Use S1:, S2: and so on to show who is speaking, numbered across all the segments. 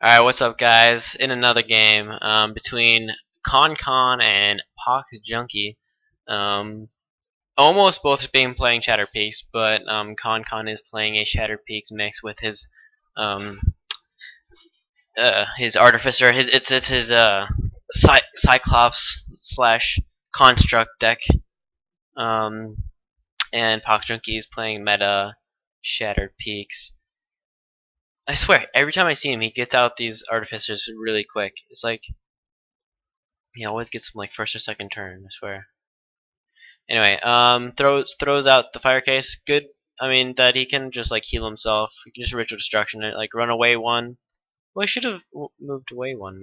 S1: Alright, what's up guys? In another game between KonKon and PoxyJunkeE. Um, almost both being playing Shattered Peaks, but KonKon is playing a Shattered Peaks mix with um, his Artificer. It's his Cyclops slash Construct deck. Um, and PoxyJunkeE is playing meta Shattered Peaks. I swear, every time I see him, he gets out these Artificers really quick. It's like he always gets them like first or second turn, I swear. Anyway, throws out the fire case. Good. I mean that he can just like heal himself. He can just ritual destruction it, like run away one. Well, he should have moved away one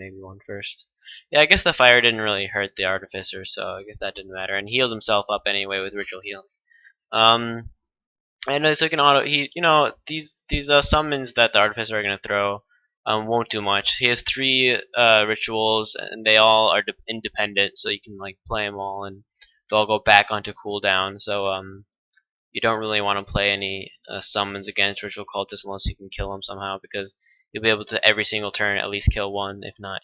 S1: first. Yeah, I guess the fire didn't really hurt the artificer, so I guess that didn't matter. And healed himself up anyway with ritual healing. Um, and so he can auto. These summons that the artificer are gonna throw won't do much. He has three rituals, and they all are independent, so you can like play them all, and they'll go back onto cooldown. So you don't really want to play any summons against ritual cultists unless you can kill them somehow, because you'll be able to every single turn at least kill one, if not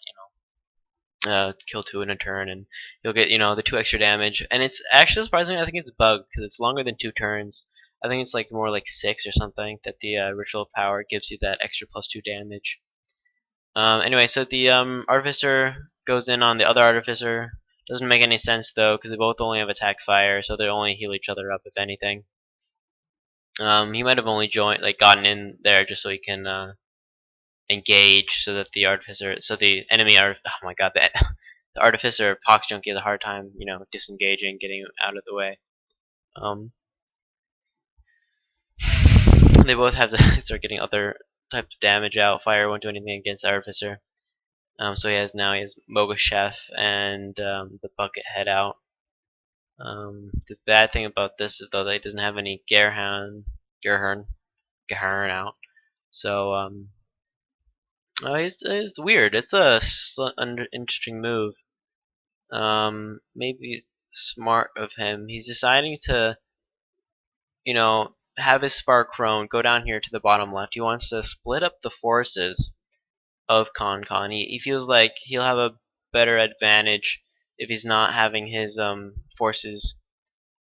S1: kill two in a turn, and you'll get the 2 extra damage. And it's actually surprisingly, I think it's bugged because it's longer than 2 turns. I think it's like more like 6 or something that the ritual power gives you that extra +2 damage. Anyway, so the artificer goes in on the other artificer. Doesn't make any sense though, because they both only have attack fire, so they only heal each other up if anything. He might have only gotten in there just so he can engage, so that the enemy oh my god, the artificer PoxyJunkeE has a hard time, disengaging, getting out of the way. They both have to start getting other types of damage out. Fire won't do anything against the artificer. So he has Moga Chef and the bucket head out. The bad thing about this is though that he doesn't have any Gerhern out. So it's weird. It's a interesting move. Maybe smart of him. He's deciding to, have his Spark Crone go down here to the bottom left. He wants to split up the forces of KonKon. He feels like he'll have a better advantage if he's not having his forces,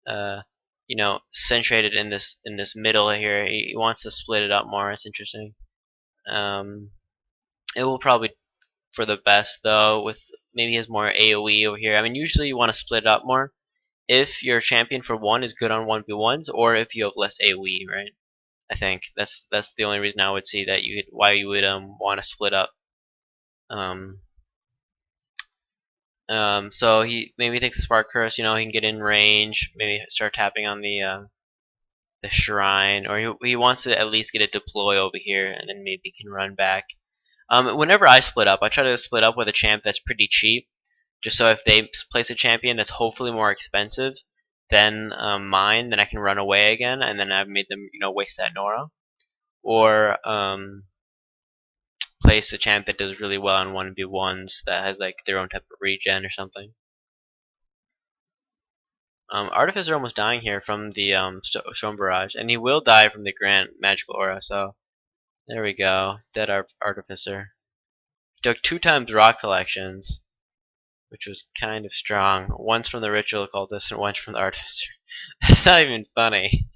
S1: centrated in this middle here. He wants to split it up more. It's interesting. It will probably for the best though, with maybe his more AoE over here. I mean, usually you want to split it up more if your champion for one is good on 1v1s, or if you have less AoE, right? I think that's the only reason I would see that why you would want to split up. So he maybe takes the Spark Curse. He can get in range. Maybe start tapping on the shrine, or he wants to at least get a deploy over here, and then maybe he can run back. Whenever I split up, I try to split up with a champ that's pretty cheap, just so if they place a champion that's hopefully more expensive than mine, then I can run away again, and then I've made them waste that Nora, or place a champ that does really well on 1v1s that has like their own type of regen or something. Artificer almost dying here from the Stone Barrage, and he will die from the Grand Magical Aura, so there we go. Dead Artificer. He took 2 times Rock Collections, which was kind of strong. Once from the Ritual Cultist and once from the Artificer. That's not even funny.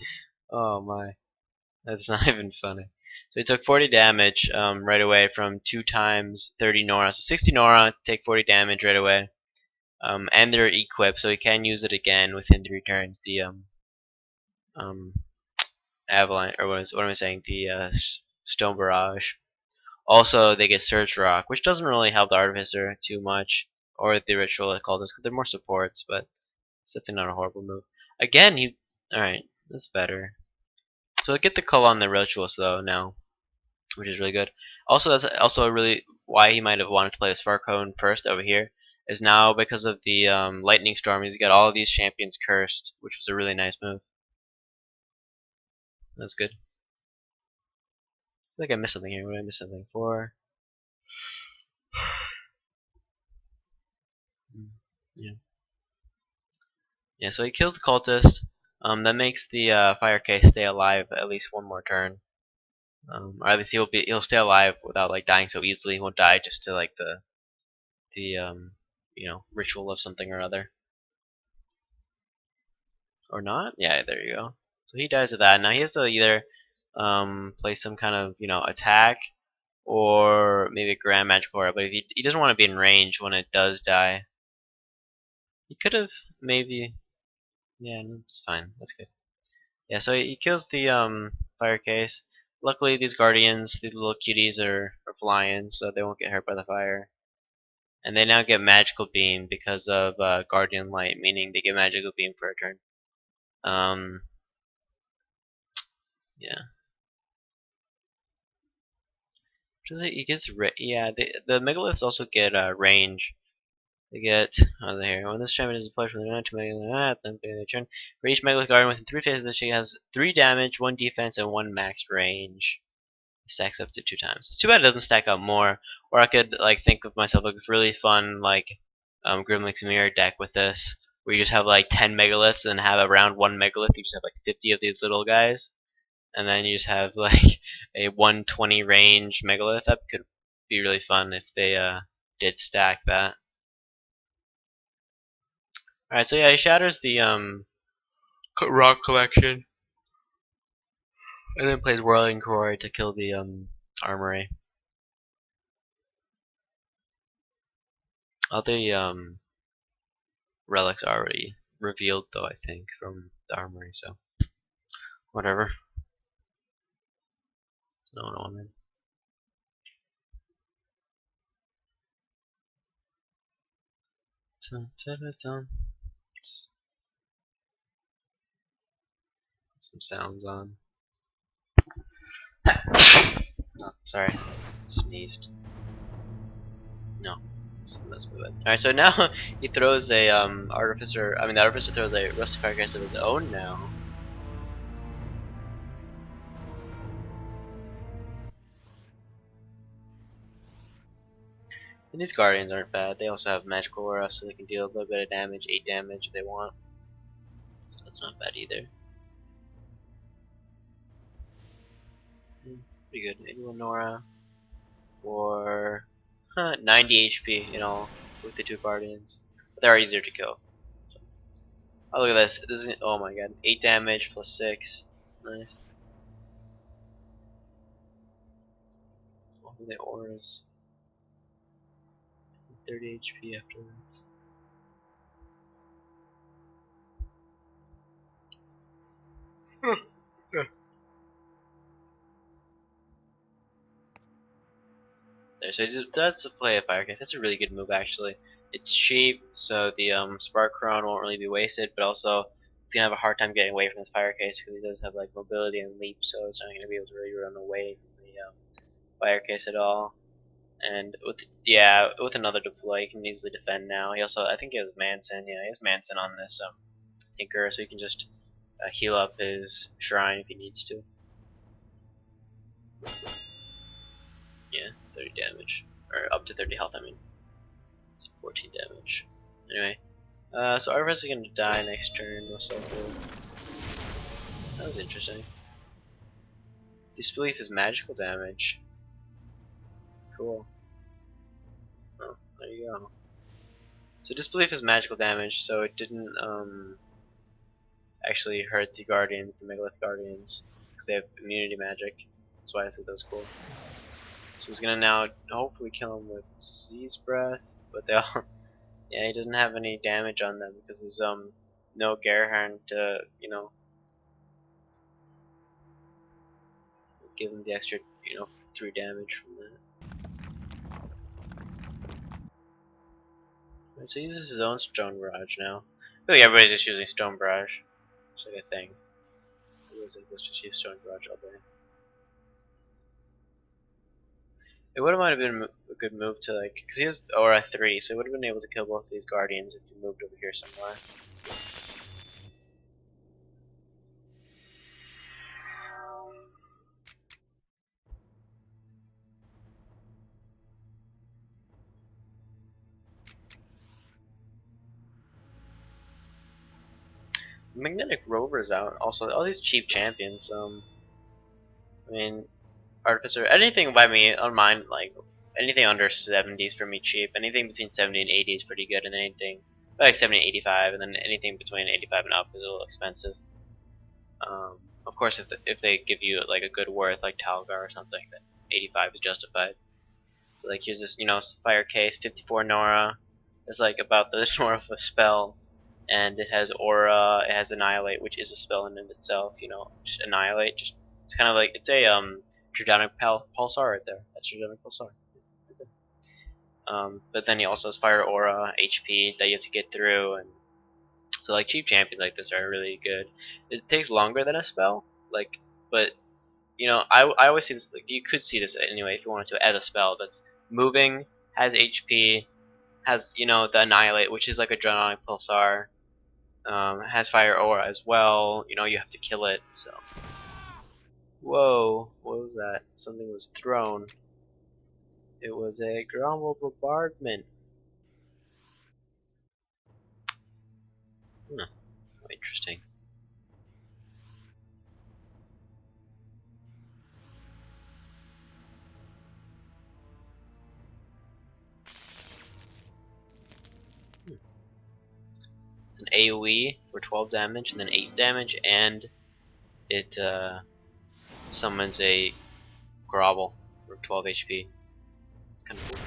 S1: Oh my. That's not even funny. So he took 40 damage right away from 2 times 30 Nora. So 60 Nora, take 40 damage right away. And they're equipped, so he can use it again within 3 turns. The Avalanche, or what am I saying? The Stone Barrage. Also, they get Surge Rock, which doesn't really help the Artificer too much, or the Ritual Cultist, because they're more supports, but it's definitely not a horrible move. Again, alright, that's better. So I get the call on the Rituals though now, which is really good. Also, that's also really why he might have wanted to play the Spark Cone first over here, is now because of the Lightning Storm, he's got all of these champions cursed, which was a really nice move. That's good. I think I missed something here. What did I miss something for? Yeah. Yeah, so he kills the cultist. That makes the fire case stay alive at least one more turn. Or at least he'll stay alive without like dying so easily. He won't die just to like the ritual of something or other. Or not? Yeah, there you go. So he dies of that. Now he has to either play some kind of attack or maybe a grand magical aura. But if he doesn't want to be in range when it does die, he could have maybe. Yeah, no, it's fine. That's good. Yeah, so he kills the fire case. Luckily, these guardians, these little cuties, are flying, so they won't get hurt by the fire. And they now get magical beam because of guardian light, meaning they get magical beam for a turn. Yeah. Does it? He gets yeah. The megaliths also get range. They get here. When this champion is deployed from the 9 to megalith, then they turn. For each megalith guardian within 3 phases, she has 3 damage, 1 defense, and 1 max range. It stacks up to 2 times. It's too bad it doesn't stack up more. Or I could like think of myself like a really fun like Grimlick's Mirror deck with this, where you just have like 10 megaliths and have around 1 megalith. You just have like 50 of these little guys, and then you just have like a 120 range megalith. That could be really fun if they did stack that. Alright, so yeah, he shatters the rock collection, and then plays Whirling Quarry to kill the armory. All the relics are already revealed though, I think, from the armory, so whatever. No one wanted. Dun, dun, dun, dun. Some sounds on. Oh, sorry, sneezed. No, let's move it. Alright, so now he throws a artificer. I mean, the artificer throws a rusty firecast of his own now. And these guardians aren't bad. They also have magical aura, so they can deal a little bit of damage, 8 damage if they want. So that's not bad either. Pretty good. Anyone Nora for 90 HP, with the 2 guardians. But they are easier to kill. So. Oh, look at this. This is, oh my god, 8 damage plus 6. Nice. What are the auras? 30 HP afterwards. There, so that's a play of Firecast. That's a really good move actually. It's cheap, so the Spark Crown won't really be wasted, but also it's gonna have a hard time getting away from this Firecase because he does have like mobility and leap, so it's not gonna be able to really run away from the Firecase at all. And with another deploy, he can easily defend now. He also, I think he has Manson. Yeah, he has Manson on this Tinker, so he can just heal up his shrine if he needs to. Yeah, 30 damage. Or up to 30 health, I mean. 14 damage. Anyway, so Arvis is gonna die next turn, most likely. That was interesting. Disbelief is magical damage. Cool. Oh, there you go. So Disbelief is magical damage, so it didn't actually hurt the Guardian, the Megalith Guardians, because they have immunity magic. That's why I said that was cool. So he's gonna now hopefully kill him with Disease Breath, but they all yeah, he doesn't have any damage on them because there's no Gerhardt to give him the extra 3 damage from that. Right, so he uses his own Stone Barrage now. I feel like everybody's just using Stone Barrage. It's like a thing. Everyone's like, let's just use Stone Barrage all day. It would have might have been a good move to like, because he has Aura 3, so he would have been able to kill both these Guardians if he moved over here somewhere. Magnetic Rover's out. Also, all these cheap champions. I mean, Artificer, anything by me on mine, like anything under 70s for me cheap. Anything between 70 and 80 is pretty good, and anything like 70 and 85, and then anything between 85 and up is a little expensive. Of course, if they give you like a good worth like Talgar or something, then 85 is justified. But, like here's this, fire case, 54 Nora. It's like about the Nora of a spell, and it has aura, it has annihilate, which is a spell in and of itself. Just annihilate. Just it's kind of like it's a Draconic Pulsar right there. That's Draconic Pulsar. Right there. But then he also has fire aura, HP that you have to get through, and so like cheap champions like this are really good. It takes longer than a spell, like, but I always see this. Like, you could see this anyway if you wanted to as a spell that's moving, has HP, has the annihilate, which is like a Draconic Pulsar. Has fire aura as well. You have to kill it. So, whoa, what was that? Something was thrown. It was a Gromble bombardment. Huh, interesting. It's an AoE for 12 damage and then 8 damage, and it summons a Grovel for 12 HP. It's kind of cool.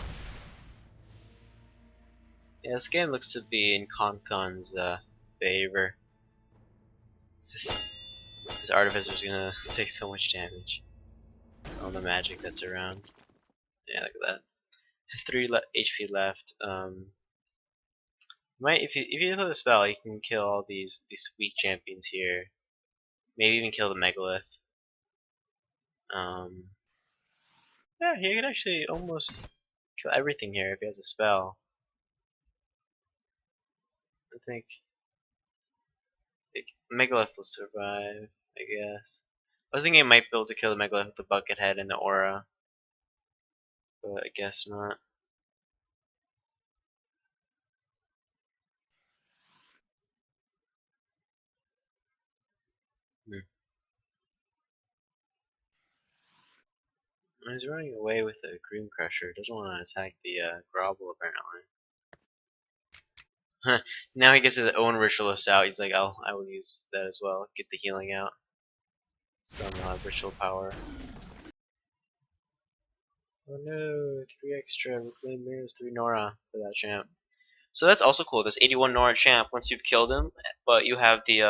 S1: Yeah, this game looks to be in KonKon's favor. This Artificer's gonna take so much damage. All the magic that's around. Yeah, look at that. Has 3 HP left. If you play the spell, you can kill all these weak champions here. Maybe even kill the Megalith. Yeah, he could actually almost kill everything here if he has a spell. I think Megalith will survive, I guess. I was thinking I might be able to kill the Megalith with the bucket head and the aura, but I guess not. Hmm. He's running away with the Cream Crusher. Doesn't want to attack the Grovel apparently. Now he gets his own Ritualist out. He's like, I will use that as well. Get the healing out. Some ritual power. Oh no, 3 extra reclaim mirrors, 3 Nora for that champ. So that's also cool. This 81 Nora champ, once you've killed him, but you have the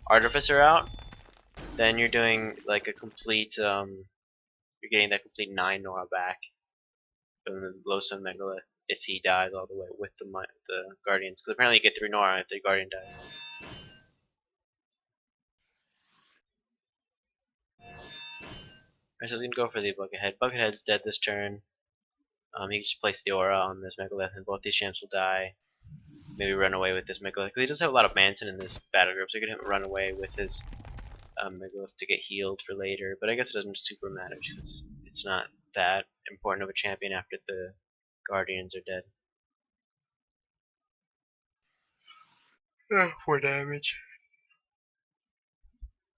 S1: Artificer out, then you're doing like a complete you're getting that complete 9 Nora back from the Lowstone Megalith if he dies all the way with the Guardians. Because apparently you get 3 Nora if the Guardian dies. Alright, so he's gonna go for the Buckethead. Buckethead's dead this turn. He can just place the aura on this Megalith and both these champs will die. Maybe run away with this Megalith. Because he does have a lot of Manson in this battle group, so he can run away with his Megalith to get healed for later. But I guess it doesn't super matter because it's not that important of a champion after the Guardians are dead. 4 damage.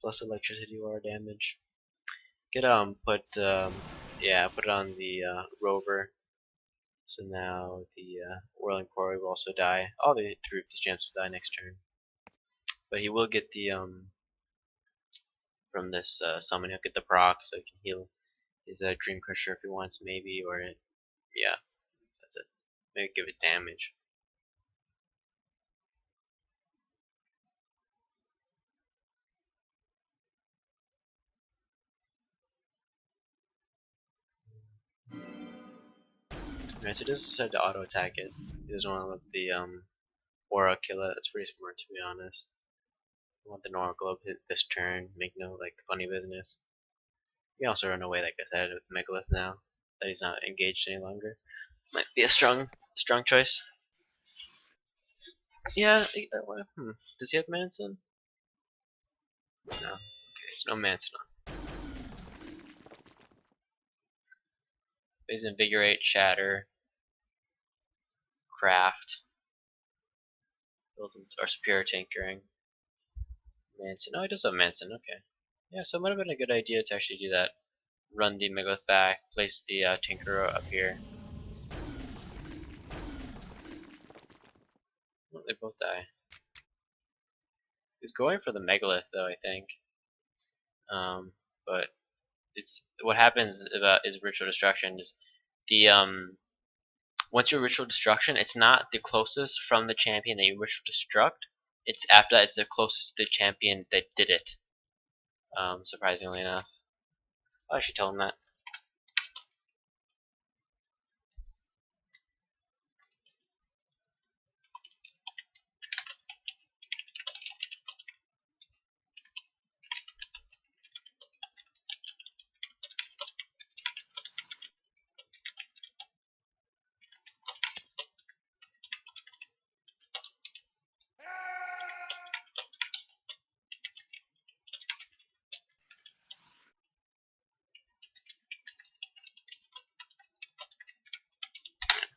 S1: Plus electricity aura damage. Get put put it on the rover. So now the whirling quarry will also die. All the 3 of these champs will die next turn. But he will get the from this summon, he'll get the proc, so he can heal his Dream Crusher if he wants, maybe, or yeah, that's it. Maybe give it damage. Alright, so he does decide to auto attack it. He doesn't want to let the aura kill it. That's pretty smart, to be honest. I want the normal globe hit this turn, make no like funny business. He can also run away, like I said, with Megalith now that he's not engaged any longer. Might be a strong choice. Yeah. Does he have Manson? No. Okay, there's no Manson on. He's Invigorate, Shatter, Craft, build or Superior Tinkering. Manson. Oh, he does have Manson. Okay. Yeah, so it might have been a good idea to actually do that. run the Megalith back, place the Tinker up here. Oh, they both die. He's going for the Megalith though, I think. But it's what happens about is ritual destruction is the once you ritual destruction, it's not the closest from the champion that you ritual destruct. It's after that, it's the closest to the champion that did it. Surprisingly enough, I should tell him that.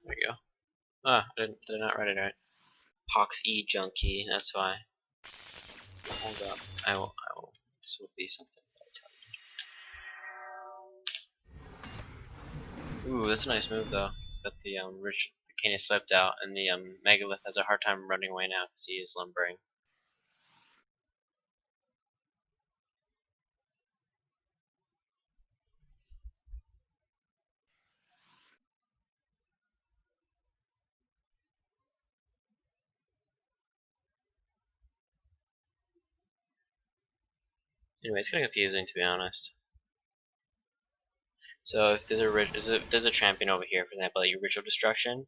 S1: There you go. Ah, did not write it right. PoxyJunkeE. That's why. Hold up. I will. This will be something that I tell you. Ooh, that's a nice move though. It's got the the Cane slipped out, and the Megalith has a hard time running away now because he is lumbering. Anyway, it's kind of confusing to be honest. So if there's a champion over here, for example, like ritual destruction,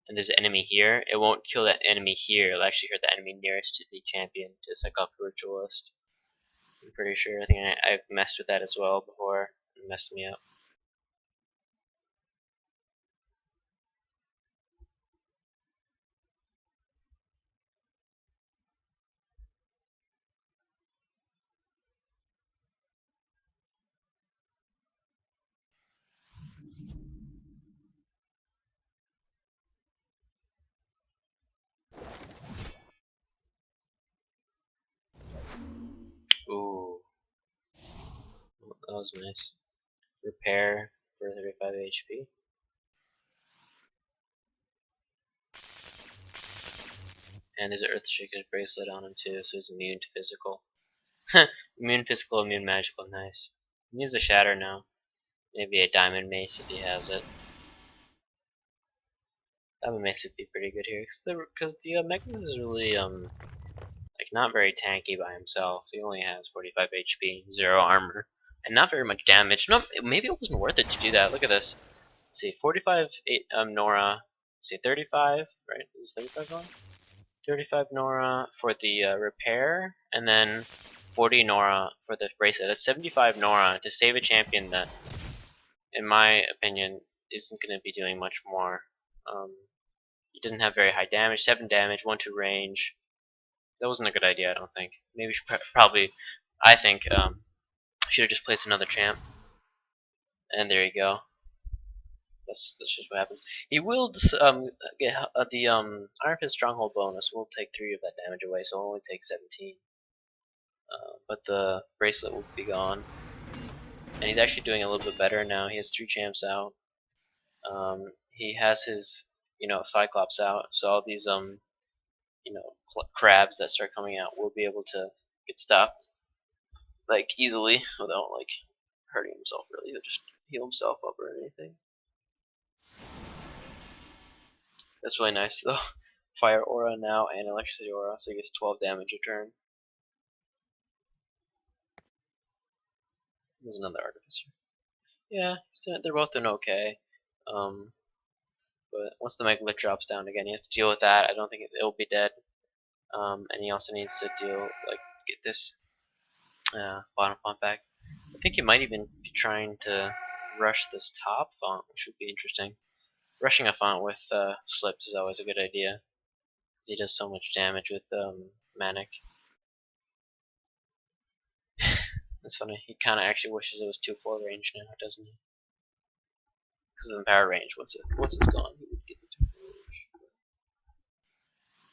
S1: and there's an enemy here, it won't kill that enemy here. It'll actually hurt the enemy nearest to the champion to cycle up the ritualist. I'm pretty sure. I think I've messed with that as well before. It messed me up. Ooh, that was nice. Repair for 35 HP. And there's an Earth Shaker's bracelet on him too, so he's immune to physical. Immune physical, immune magical, nice. He needs a shatter now. Maybe a diamond mace if he has it. Diamond mace would be pretty good here, because the Megalith is really like not very tanky by himself. He only has 45 HP, 0 armor, and not very much damage. No, maybe it wasn't worth it to do that. Look at this. Let's see, 45 Nora. Let's see, 35, right? Is 35 Nora? 35 Nora for the repair, and then 40 Nora for the bracelet. That's 75 Nora to save a champion that, in my opinion, isn't going to be doing much more. He doesn't have very high damage, 7 damage, 1-2 range. That wasn't a good idea, I don't think. Maybe probably, I think, should have just placed another champ. And there you go. That's just what happens. He will get the Iron Fist Stronghold bonus will take 3 of that damage away, so it'll only take 17. But the bracelet will be gone. And he's actually doing a little bit better now. He has 3 champs out. He has his, Cyclops out. So all these, crabs that start coming out will be able to get stopped, like, easily without, like, hurting himself really. He'll just heal himself up or anything. That's really nice though. Fire aura now and electricity aura, so he gets 12 damage a turn. There's another artificer. Yeah, they're both doing okay. But once the Megalith drops down again, he has to deal with that. I don't think it'll be dead. And he also needs to get this bottom font back. I think he might even be trying to rush this top font, which would be interesting. Rushing a font with slips is always a good idea, because he does so much damage with Manic. That's funny. He kind of actually wishes it was 2-4 range now, doesn't he? Because of the power range. Once it's gone, he would get into 2-4 range.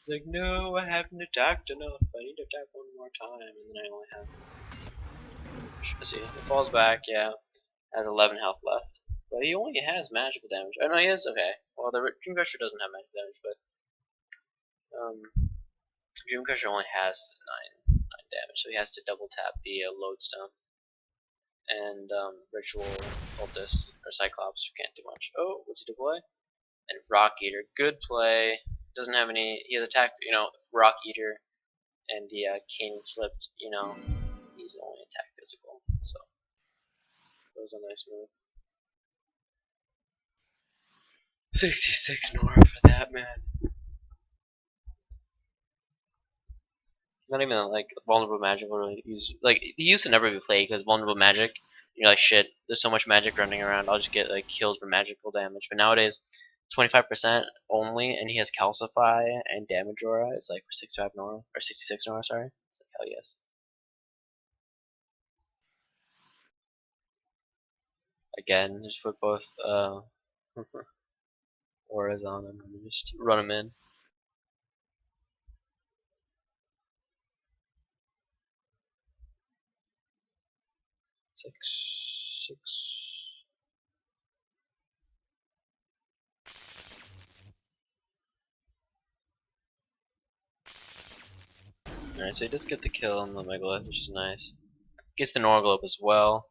S1: He's like, no, I haven't attacked enough. I need to attack one more time, and then I only have. Let's see. It falls back. Yeah, Has 11 health left. But he only has magical damage. Oh no, he has, okay. Well, the Dream Crusher doesn't have magical damage, but Dream Crusher only has 9 damage, so he has to double tap the Lodestone. And Ritual Cultist, or Cyclops, can't do much. Oh, what's he deploy? And Rock Eater, good play. Doesn't have any, he has attack, Rock Eater and the Cane Slipped, he's only attack physical, so that was a nice move. 66 Nora for that, man. Not even like vulnerable magic will really use. Like he used to never be played because vulnerable magic. You're like shit. There's so much magic running around. I'll just get like killed for magical damage. But nowadays, 25% only, and he has calcify and damage aura. It's like for 65 Nora or 66 Nora. Sorry. It's like hell yes. Again, just put both auras on him and just run him in. Six. Alright, so he does get the kill on the Megalith, which is nice. Gets the Nora Globe as well.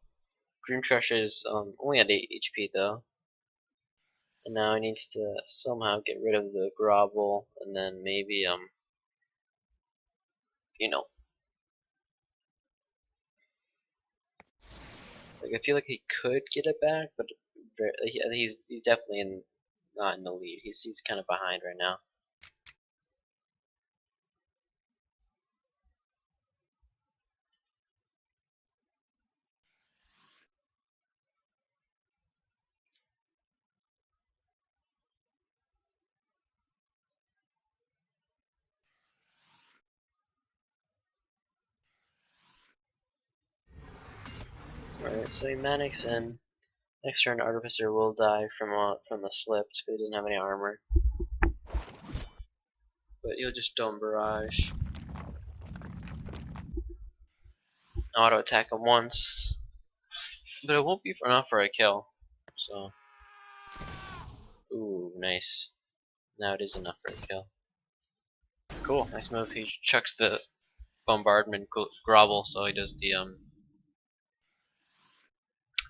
S1: Dream Crusher is only at 8 HP though. And now he needs to somehow get rid of the Grovel and then maybe like I feel like he could get it back, but he's definitely not in the lead. He's kind of behind right now. Alright, so he Manix and next turn Artificer will die from the slips because he doesn't have any armor. But he'll just Dome Barrage. Auto attack him once. But it won't be enough for a kill. So ooh, nice. Now it is enough for a kill. Cool, nice move. He chucks the bombardment grovel, so he does the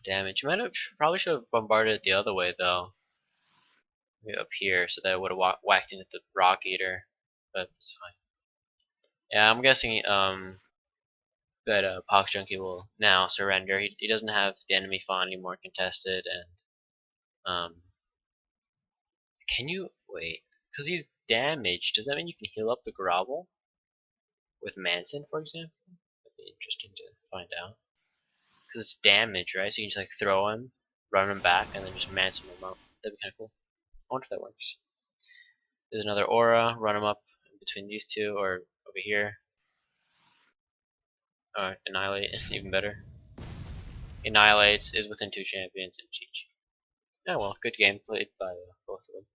S1: damage. You probably should have bombarded it the other way though, maybe up here, so that it would have whacked into the Rock Eater. But it's fine. Yeah, I'm guessing that PoxyJunkeE will now surrender. He doesn't have the enemy fawn anymore contested, and can you wait? Because he's damaged. Does that mean you can heal up the grovel with Manson, for example? That'd be interesting to find out. Because it's damage, right? So you can just like throw him, run him back, and then just Manson him up. That'd be kind of cool. I wonder if that works. There's another aura. Run him up between these two, or over here. Or annihilate, even better. Annihilates, is within 2 champions, and GG. Yeah, well, good game played by both of them.